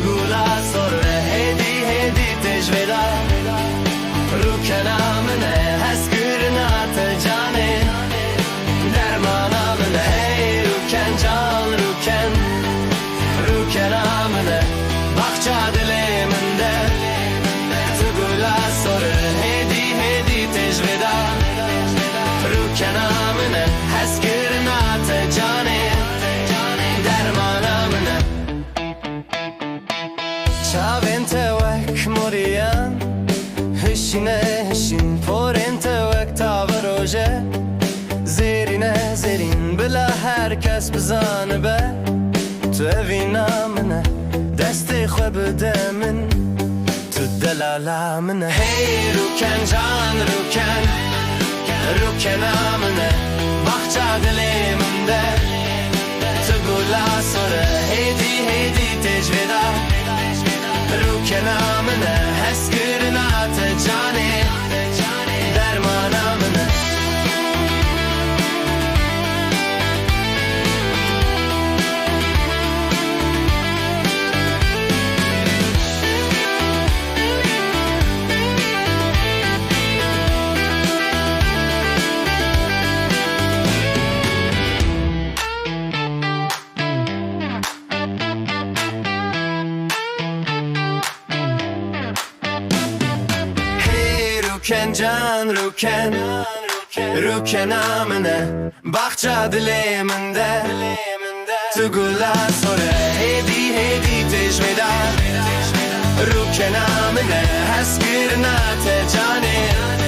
تقولا سر هدی هدی تجویدا رو کنامنه هست گرنات جانه درمانامنه هی رو کن جان رو کنامنه بخچه دلمنده تقولا سر هدی هدی تجویدا رو کنامنه هست گرنات جانه درمانامنه چاوین توک موریان هشینه هشین پورین توک تاو روژه زیرینه زیرین بلا هر کس بزانه به تو اوینا منه دستی خواه بده من تو دلالا منه هی رو کن جان رو کن منه بخچه دلی منده تو گولا سره هیدی هیدی تجویدا رو کنامنه هست گرنات جانه درمانامنه روکن جان روکن آمنه بخچه دلمنده تو گلا سره هیدی هیدی تجویدا روکن آمنه هست گرنات جانه